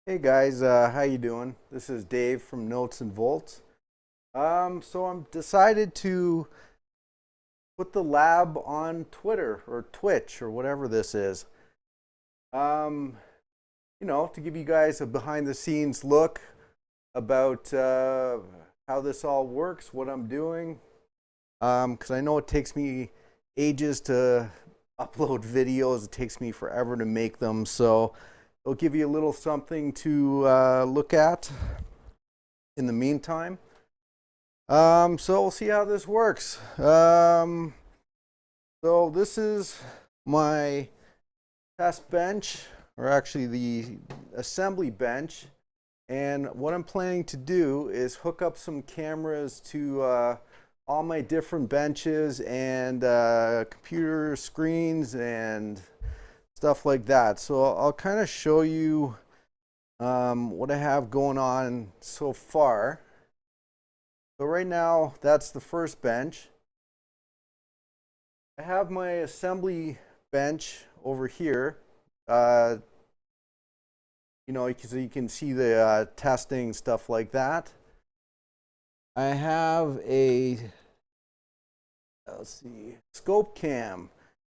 Hey guys, how you doing? This is Dave from Notes and Volts. So I'm decided to put the lab on Twitter or Twitch or whatever this is. Um, to give you guys a behind the scenes look about how this all works, what I'm doing. Because I know it takes me ages to upload videos. It takes me forever to make them. So it'll give you a little something to look at in the meantime. So we'll see how this works. So this is my test bench, or actually the assembly bench. And what I'm planning to do is hook up some cameras to all my different benches and computer screens and stuff like that. So I'll kind of show you what I have going on so far. So right now, that's the first bench. I have my assembly bench over here. Uh, so you can see the testing, stuff like that. I have a, let's see, scope cam.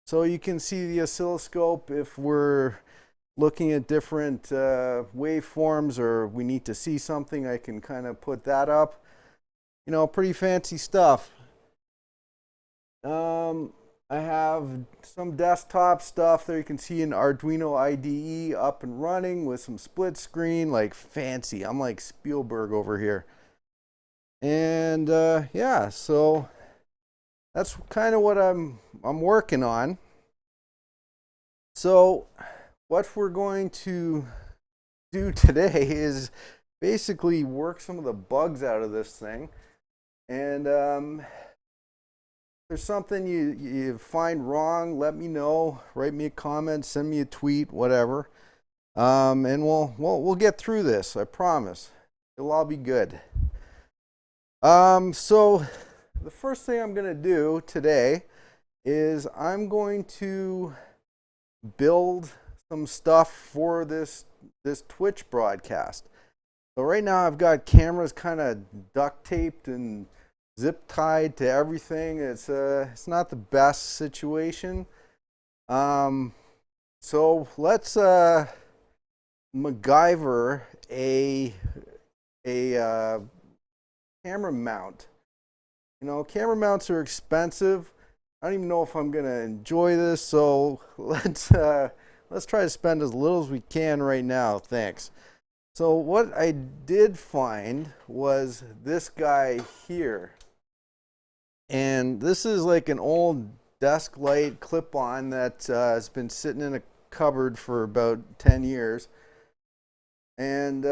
So you can see the oscilloscope if we're looking at different waveforms or we need to see something, I can kind of put that up. Pretty fancy stuff. I have some desktop stuff there. You can see an Arduino IDE up and running with some split screen, like fancy. I'm like Spielberg over here. And yeah, so that's kind of what I'm working on. So what we're going to do today is basically work some of the bugs out of this thing. And there's something you find wrong, let me know. Write me a comment, send me a tweet, whatever. And we'll get through this. I promise. It'll all be good. So the first thing I'm gonna do today is I'm going to build some stuff for this Twitch broadcast. So right now I've got cameras kind of duct taped and zip tied to everything. It's not the best situation. So let's MacGyver a camera mount. Camera mounts are expensive. I don't even know if I'm gonna enjoy this. So let's try to spend as little as we can right now. Thanks. So what I did find was this guy here. And this is like an old desk light clip-on that has been sitting in a cupboard for about 10 years. And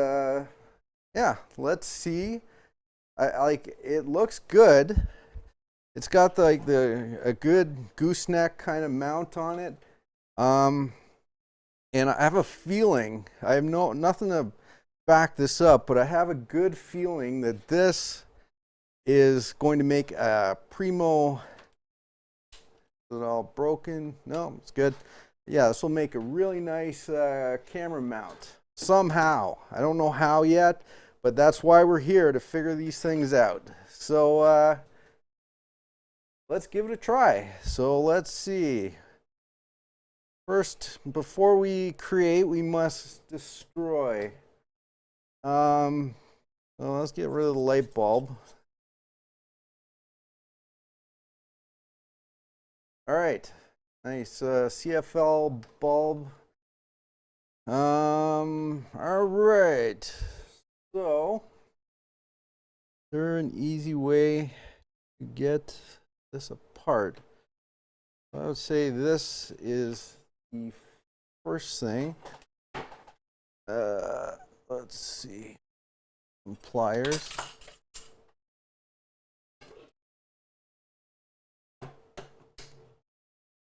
yeah, let's see. It looks good. It's got a good gooseneck kind of mount on it. And I have a feeling, I have nothing to back this up, but I have a good feeling that this is going to make a primo. Is it all broken? No, it's good. Yeah, this will make a really nice camera mount somehow. I don't know how yet, but that's why we're here, to figure these things out. So let's give it a try. So let's see. First, before we create, we must destroy. So let's get rid of the light bulb. All right, nice CFL bulb. All right. So, is there an easy way to get this apart? I would say this is the first thing. Let's see. Some pliers.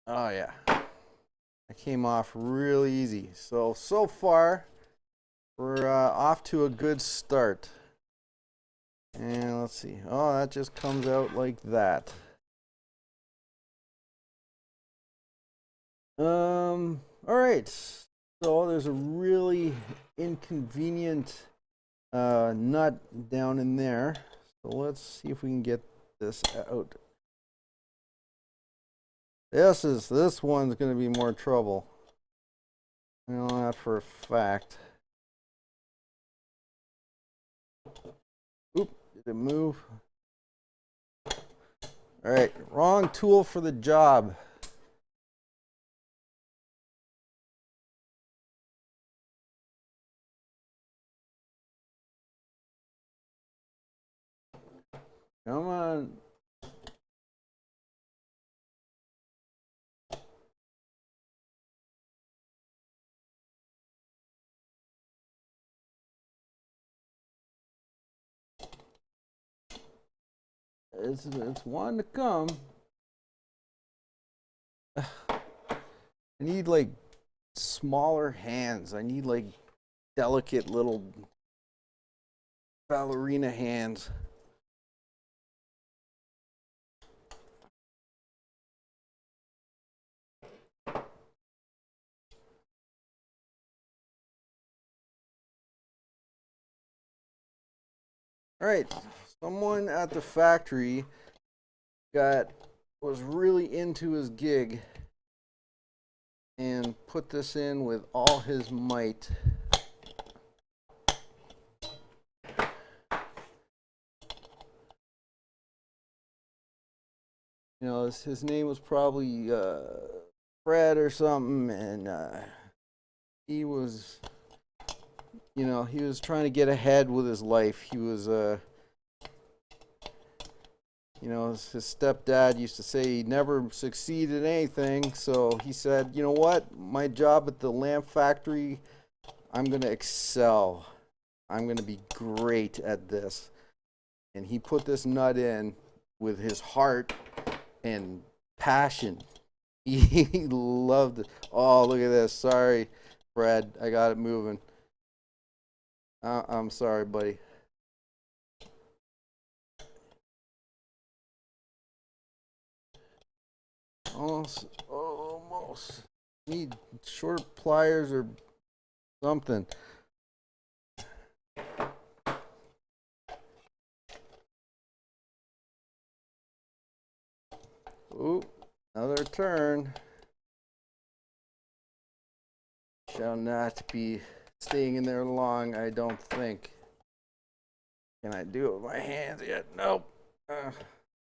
Oh yeah, that came off real easy. So far, we're off to a good start. And let's see. Oh, that just comes out like that. All right. So there's a really inconvenient nut down in there. So let's see if we can get this out. This one's going to be more trouble. I know that for a fact. Oop, did it move? All right, wrong tool for the job. Come on. It's one to come. I need like smaller hands. I need like delicate little ballerina hands. All right, someone at the factory was really into his gig and put this in with all his might. You know, his name was probably Fred or something, and he was, you know, he was trying to get ahead with his life. He was, you know, his stepdad used to say he never succeeded in anything, so he said, you know what, my job at the lamp factory, I'm going to excel. I'm going to be great at this. And he put this nut in with his heart and passion. He loved it. Oh, look at this. Sorry, Fred. I got it moving. I'm sorry, buddy. Almost. Need short pliers or something. Ooh, another turn. Shall not be staying in there long, I don't think. Can I do it with my hands yet? Nope.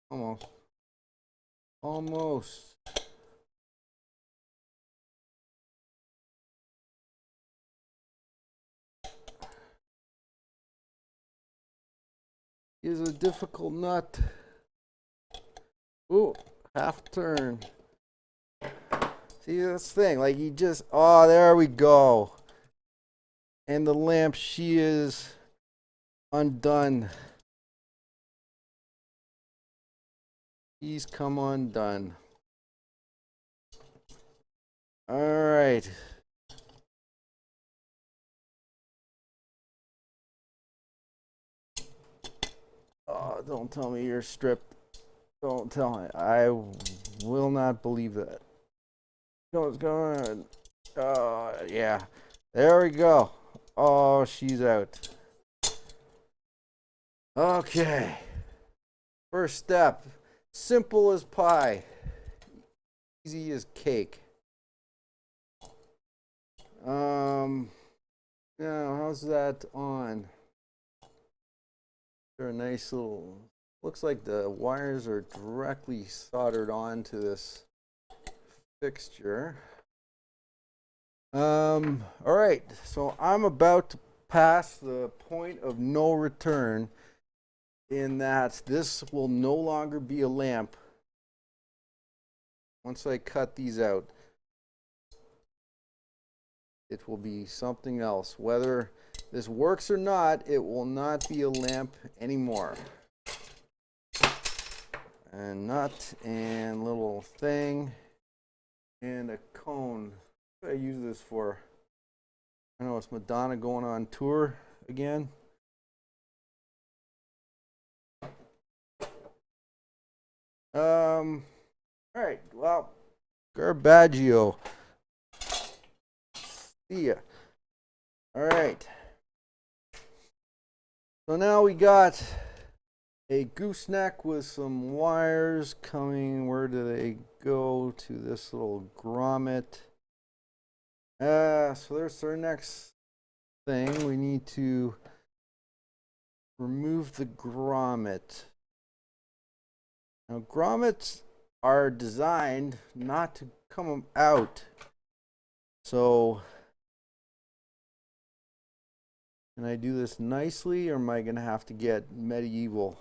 Almost. Almost. Is a difficult nut. Ooh, half turn. See this thing, like you just, oh, there we go. And the lamp, she is undone. He's come undone. All right. Oh, don't tell me you're stripped. Don't tell me. I will not believe that. What's going on? Oh, yeah. There we go. Oh, she's out. Okay. First step. Simple as pie. Easy as cake. Now, how's that on? They're a nice little, looks like the wires are directly soldered onto this fixture. All right, so I'm about to pass the point of no return in that this will no longer be a lamp once I cut these out. It will be something else. Whether this works or not, it will not be a lamp anymore. A nut and little thing and a cone. What do I use this for? I know it's Madonna going on tour again. All right, well, Garbaggio. See ya. All right. So now we got a gooseneck with some wires coming. Where do they go? To this little grommet. So there's our next thing. We need to remove the grommet. Now grommets are designed not to come out. So can I do this nicely, or am I going to have to get medieval?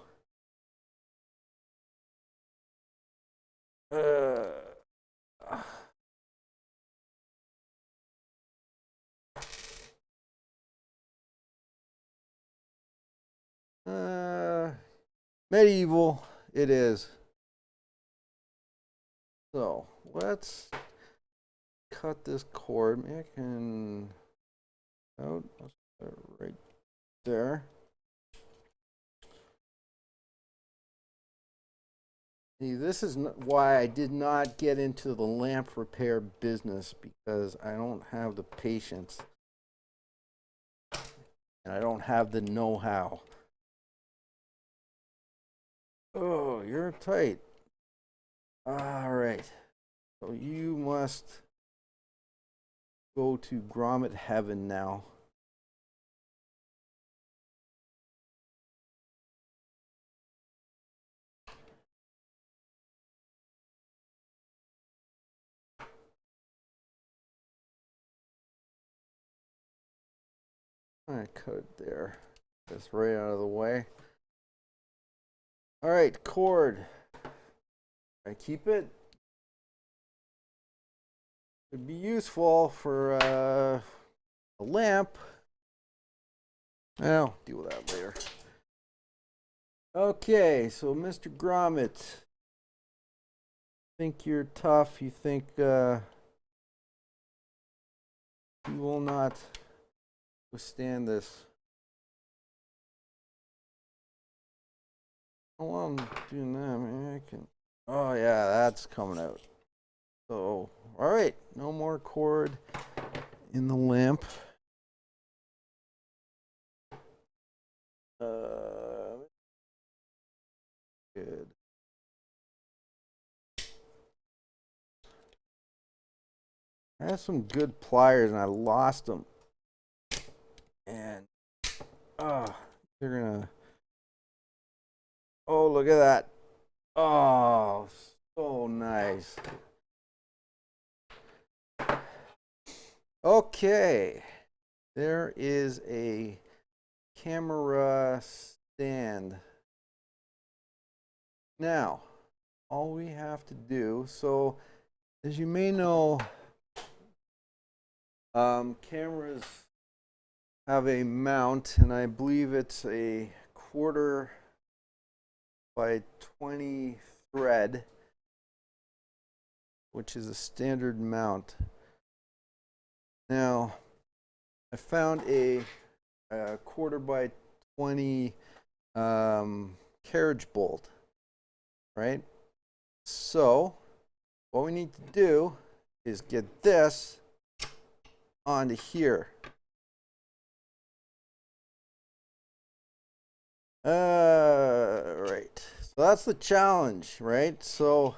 Medieval it is. So let's cut this cord. Maybe I can out right there. See, this is why I did not get into the lamp repair business, because I don't have the patience and I don't have the know-how. Oh, you're tight. All right. So you must go to grommet heaven now. I cut it there. That's right out of the way. All right, cord. I keep it. It'd be useful for a lamp. I'll deal with that later. Okay, so Mr. Grommet, think you're tough. You think you will not withstand this. Oh, while I'm doing that, maybe I can. Oh yeah, that's coming out. So, all right, no more cord in the lamp. Good. I have some good pliers and I lost them. And they're gonna. Oh, look at that. Oh, so nice. Okay. There is a camera stand. Now, all we have to do, so as you may know, cameras have a mount, and I believe it's a 1/4 by 20 thread, which is a standard mount. Now, I found a 1/4 by 20 carriage bolt, right? So, what we need to do is get this onto here. Right. So that's the challenge, right? So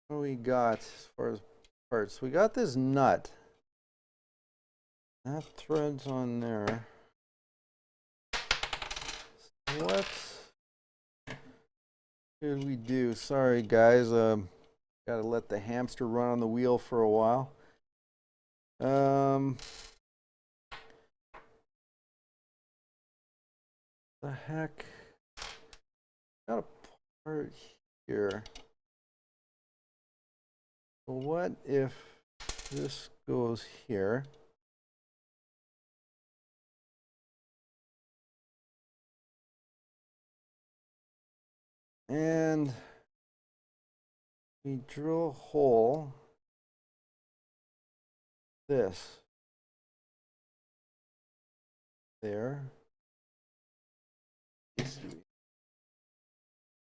what do we got as far as parts? We got this nut. That thread's on there. So what did we do? Sorry guys, gotta let the hamster run on the wheel for a while. The heck? Got a part here. So what if this goes here? And we drill a hole. This. There.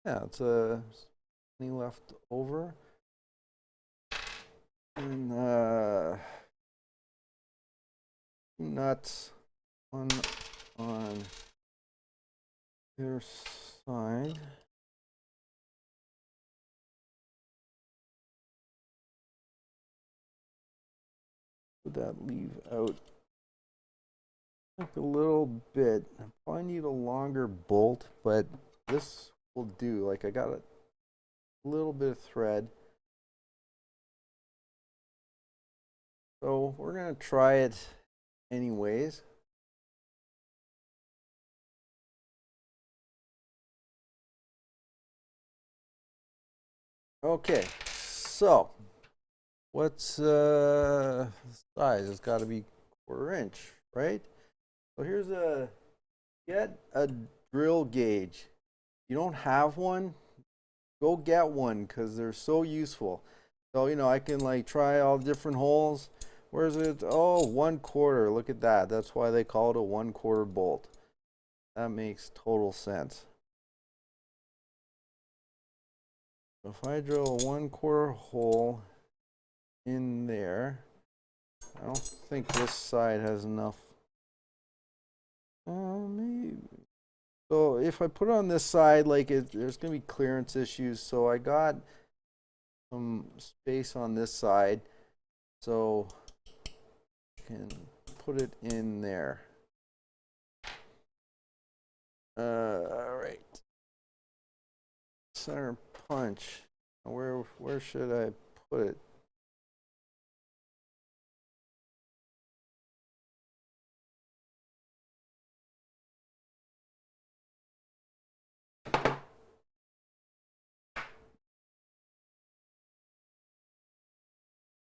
Yeah, it's a any left over. And nuts, one on your side. Would that leave out like a little bit? I probably need a longer bolt, but this will do. Like I got a little bit of thread. So we're gonna try it anyways. Okay, so what's size? It's got to be 1/4 inch, right? So here's get a drill gauge. You don't have one, go get one because they're so useful. So I can like try all different holes. Where's it? Oh, 1/4. Look at that. That's why they call it a 1/4 bolt. That makes total sense. If I drill a 1/4 hole in there, I don't think this side has enough. Maybe. So if I put it on this side, like there's gonna be clearance issues. So I got some space on this side, so I can put it in there. All right. Center punch. Where should I put it?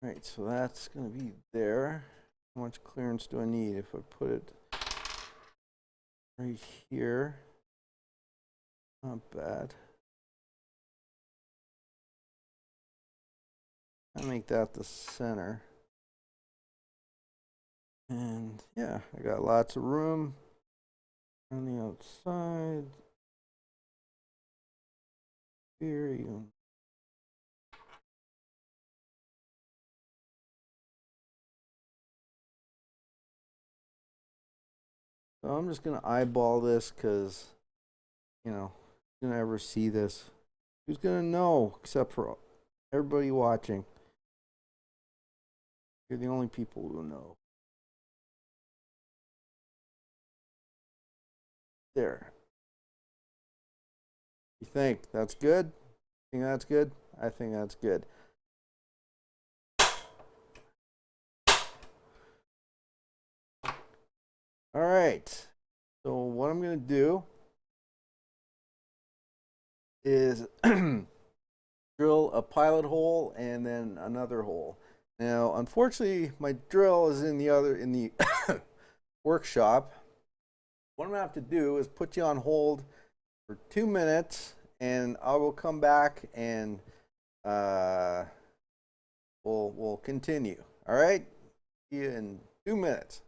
All right, so that's gonna be there. How much clearance do I need if I put it right here? Not bad. I'll make that the center. And yeah, I got lots of room on the outside. Here you. So I'm just gonna eyeball this because, who's gonna ever see this? Who's gonna know except for everybody watching? You're the only people who know. There. You think that's good? Think that's good? I think that's good. All right. So what I'm gonna do is drill a pilot hole and then another hole. Now, unfortunately, my drill is in the workshop. What I'm gonna have to do is put you on hold for 2 minutes, and I will come back and we'll continue. All right. See you in 2 minutes.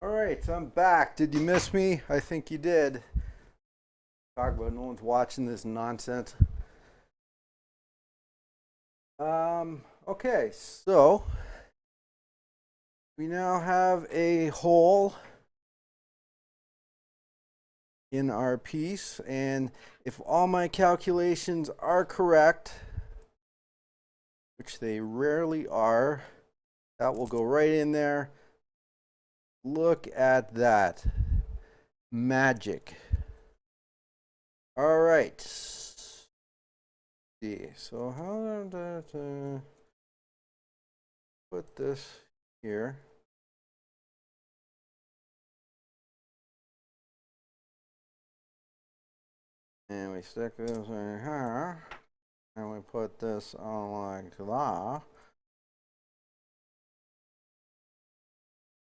All right, so I'm back. Did you miss me? I think you did. Talk about no one's watching this nonsense. Okay, so we now have a hole in our piece, and if all my calculations are correct, which they rarely are, that will go right in there. Look at that. Magic. All right. See, so how to put this here? And we stick this in here. And we put this on like that.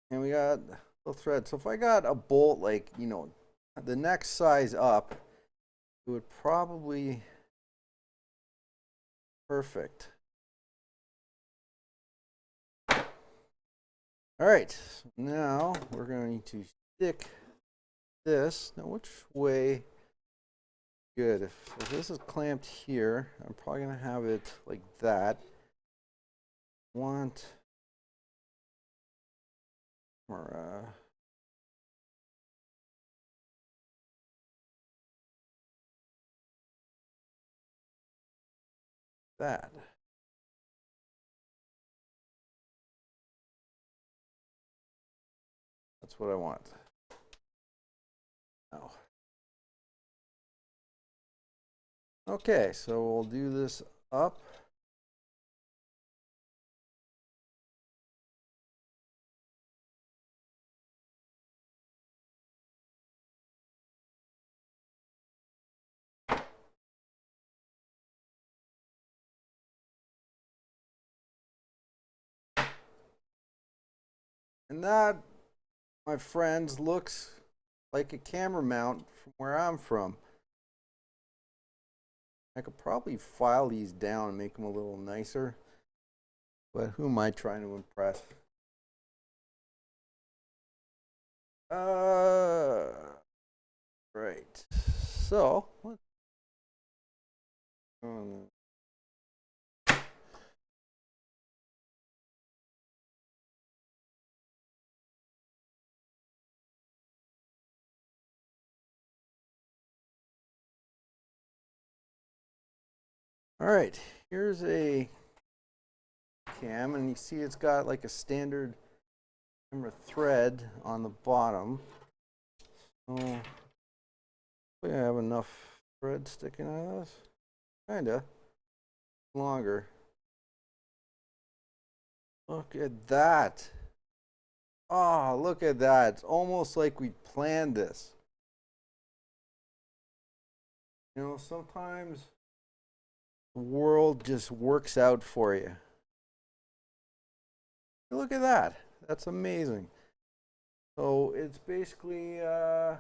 And we got the thread. So if I got a bolt like, the next size up, it would probably perfect. All right, so now we're going to stick this. Now, which way? Good. If this is clamped here, I'm probably going to have it like that. Want or that. That's what I want. Now. Okay, so we'll do this up. And that, my friends, looks like a camera mount from where I'm from. I could probably file these down and make them a little nicer, but who am I trying to impress? Right. So, let's all right, here's a cam, and you see it's got like a standard camera thread on the bottom. So, we have enough thread sticking out of this. Kinda longer. Look at that. Oh, look at that. It's almost like we planned this. Sometimes the world just works out for you. Look at that. That's amazing. So it's basically, I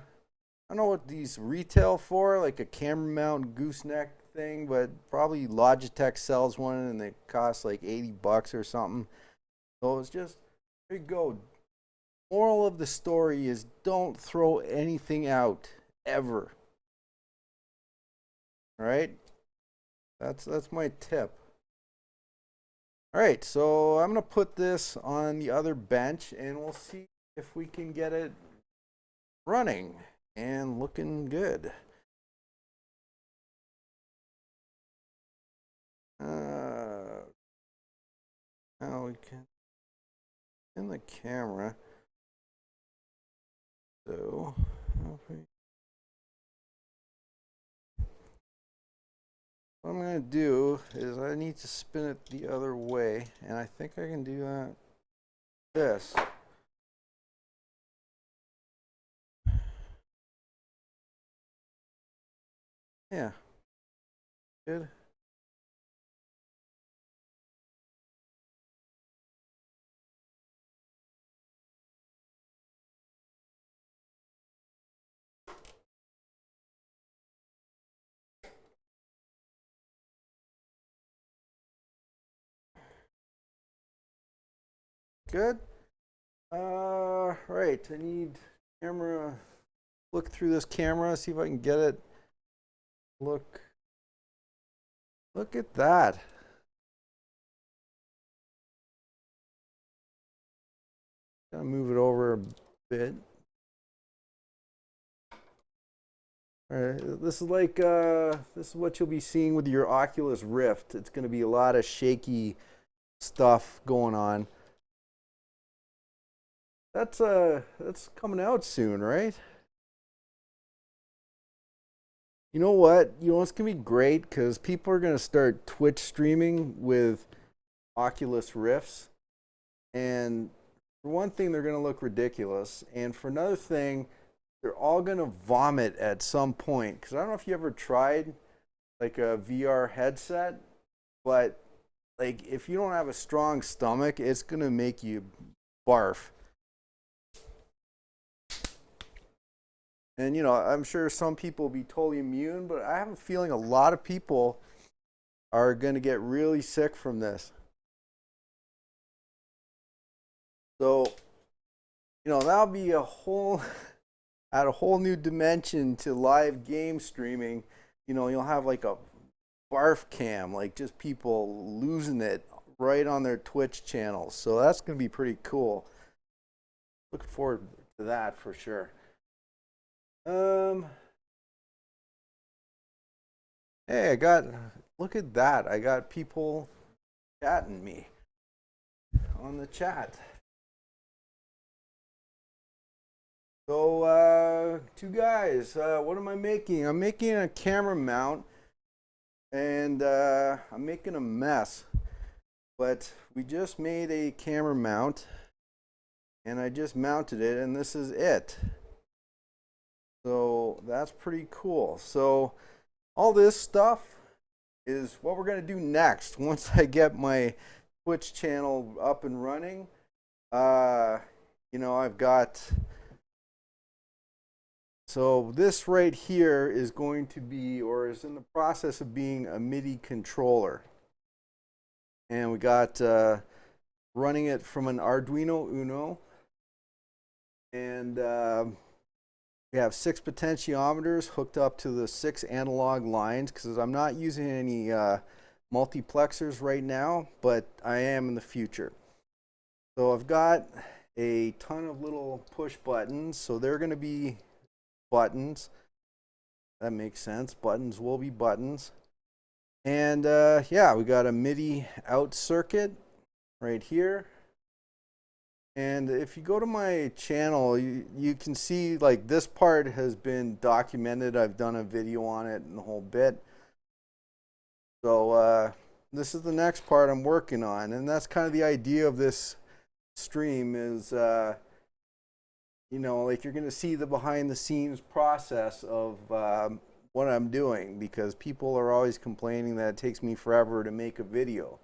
don't know what these retail for, like a camera mount gooseneck thing, but probably Logitech sells one and they cost like $80 or something. So it's just, there you go. Moral of the story is don't throw anything out ever. All right? That's my tip. All right, so I'm going to put this on the other bench and we'll see if we can get it running and looking good. Now we can in the camera. So what I'm going to do is I need to spin it the other way, and I think I can do that. This. Yeah. Good. Good. Right, I need camera, look through this camera, see if I can get it. Look at that. Gotta move it over a bit. All right, this is like this is what you'll be seeing with your Oculus Rift. It's gonna be a lot of shaky stuff going on. That's coming out soon, right? You know what? You know it's gonna be great because people are gonna start Twitch streaming with Oculus Rifts, and for one thing, they're gonna look ridiculous, and for another thing, they're all gonna vomit at some point. Because I don't know if you ever tried like a VR headset, but like if you don't have a strong stomach, it's gonna make you barf. And you know, I'm sure some people will be totally immune, but I have a feeling a lot of people are going to get really sick from this. So, you know, that'll be a whole add a whole new dimension to live game streaming. You know, you'll have like a barf cam, like just people losing it right on their Twitch channels. So that's going to be pretty cool. Looking forward to that for sure. Hey, look at that. I got people chatting me on the chat. So, two guys, what am I making? I'm making a camera mount, and I'm making a mess. But we just made a camera mount, and I just mounted it, and this is it. So that's pretty cool. So all this stuff is what we're going to do next. Once I get my Twitch channel up and running, you know, I've got, so this right here is going to be, or is in the process of being, a Midi controller. And we got running it from an Arduino Uno. And we have 6 potentiometers hooked up to the 6 analog lines because I'm not using any multiplexers right now, but I am in the future. So I've got a ton of little push buttons, so they're going to be buttons. That makes sense. Buttons will be buttons. And yeah, we got a Midi out circuit right here. And if you go to my channel, you can see like this part has been documented. I've done a video on it and the whole bit. So this is the next part I'm working on. And that's kind of the idea of this stream is, you know, like you're going to see the behind the scenes process of what I'm doing, because people are always complaining that it takes me forever to make a video,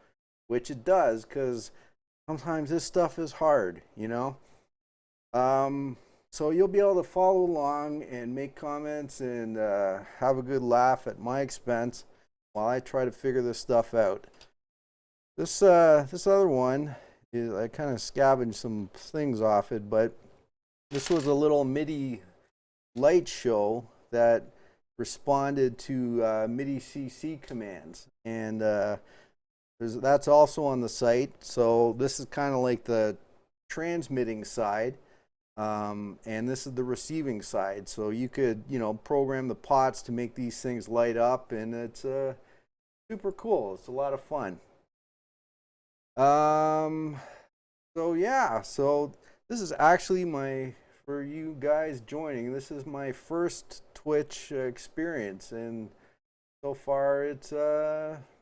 which it does, because sometimes this stuff is hard, you know. So you'll be able to follow along and make comments and have a good laugh at my expense while I try to figure this stuff out. This other one is, I kind of scavenged some things off it, but this was a little MIDI light show that responded to MIDI CC commands, and that's also on the site. So this is kind of like the transmitting side, and this is the receiving side. So you could, you know, program the pots to make these things light up, and it's super cool. It's a lot of fun. So yeah, so this is actually for you guys joining, this is my first Twitch experience, and so far it's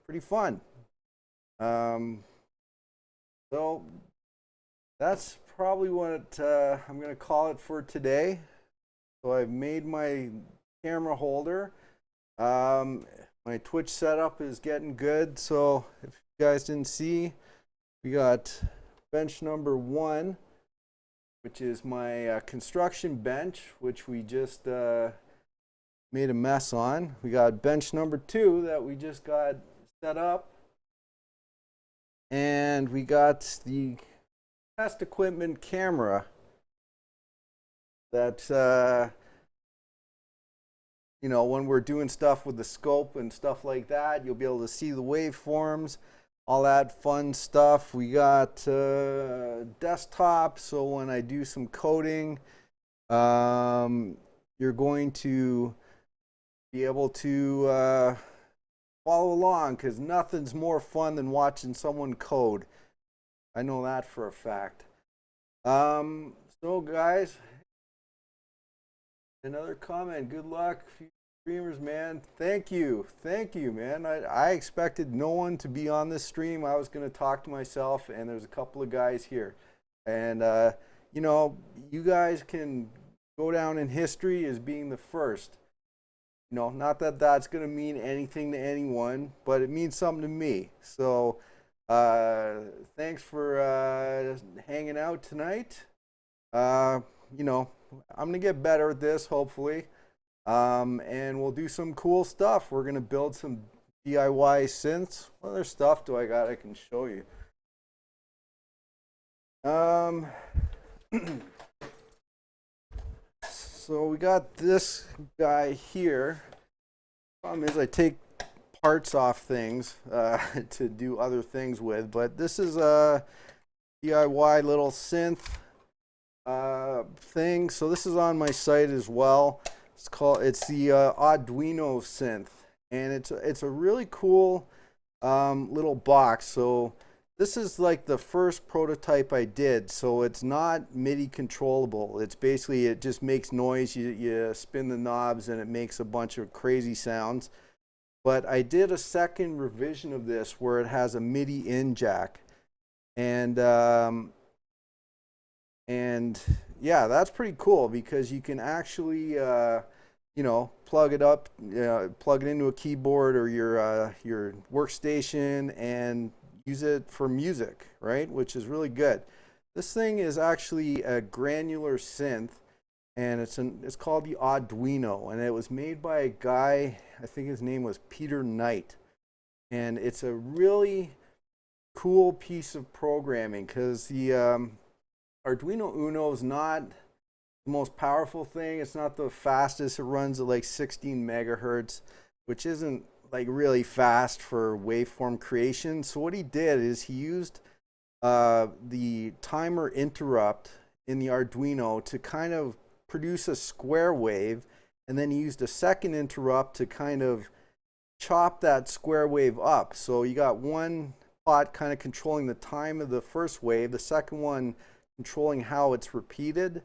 pretty fun. So that's probably what I'm going to call it for today. So I've made my camera holder. My Twitch setup is getting good. So if you guys didn't see, we got bench number 1, which is my construction bench, which we just made a mess on. We got bench number 2 that we just got set up. And we got the test equipment camera that you know, when we're doing stuff with the scope and stuff like that, you'll be able to see the waveforms, all that fun stuff. We got desktop, so when I do some coding, you're going to be able to follow along, because nothing's more fun than watching someone code. I know that for a fact. So guys, another comment. Good luck, streamers, man. Thank you, man. I expected no one to be on this stream. I was going to talk to myself, and there's a couple of guys here, and you know, you guys can go down in history as being the first. You know, not that that's going to mean anything to anyone, but it means something to me. So thanks for hanging out tonight. You know, I'm going to get better at this, hopefully. And we'll do some cool stuff. We're going to build some DIY synths. What other stuff do I got I can show you? So we got this guy here. Problem is I take parts off things to do other things with, but this is a DIY little synth thing. So this is on my site as well. It's the Arduino synth, and it's a really cool little box. So this is like the first prototype I did. So it's not MIDI controllable. It's basically, it just makes noise. You spin the knobs and it makes a bunch of crazy sounds. But I did a second revision of this where it has a MIDI in jack, and yeah, that's pretty cool, because you can actually you know, plug it up, plug it into a keyboard or your workstation and use it for music, right? Which is really good. This thing is actually a granular synth, and it's called the Arduino, and it was made by a guy, I think his name was Peter Knight, and it's a really cool piece of programming, because the Arduino Uno is not the most powerful thing. It's not the fastest. It runs at like 16 megahertz, which isn't like really fast for waveform creation. So what he did is he used the timer interrupt in the Arduino to kind of produce a square wave, and then he used a second interrupt to kind of chop that square wave up. So you got one pot kind of controlling the time of the first wave, the second one controlling how it's repeated,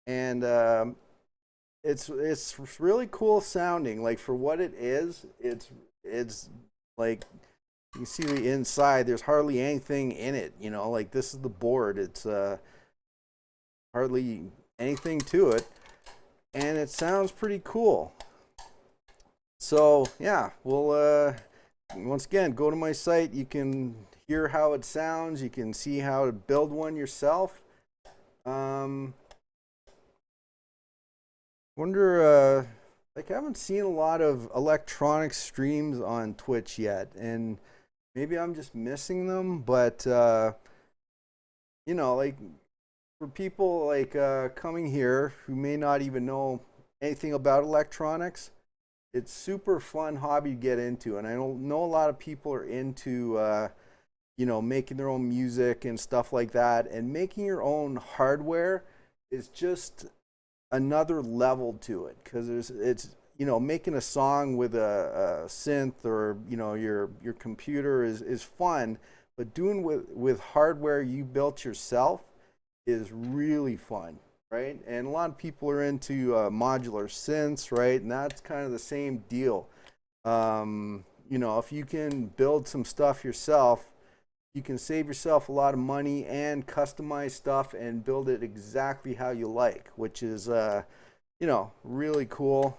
and it's really cool sounding. Like, for what it is, it's like, you see the inside, there's hardly anything in it, you know, like this is the board. It's hardly anything to it, and it sounds pretty cool. So yeah, we'll once again, go to my site. You can hear how it sounds. You can see how to build one yourself. Wonder, like, I haven't seen a lot of electronic streams on Twitch yet, and maybe I'm just missing them, but you know, like, for people like coming here who may not even know anything about electronics, it's super fun hobby to get into. And I know a lot of people are into you know, making their own music and stuff like that, and making your own hardware is just another level to it, because it's, you know, making a song with a synth, or, you know, your computer is fun, but doing with hardware you built yourself is really fun, right? And a lot of people are into modular synths, right? And that's kind of the same deal. You know, if you can build some stuff yourself, you can save yourself a lot of money and customize stuff and build it exactly how you like, which is, you know, really cool,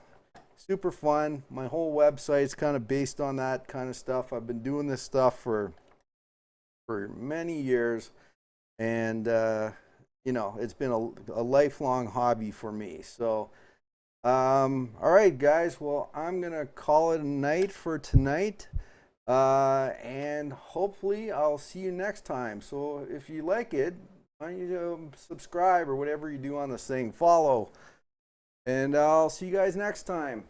super fun. My whole website's kind of based on that kind of stuff. I've been doing this stuff for many years, and you know, it's been a lifelong hobby for me. So all right, guys, well, I'm gonna call it a night for tonight, and hopefully I'll see you next time. So if you like it, why don't you subscribe or whatever you do on this thing, follow, and I'll see you guys next time.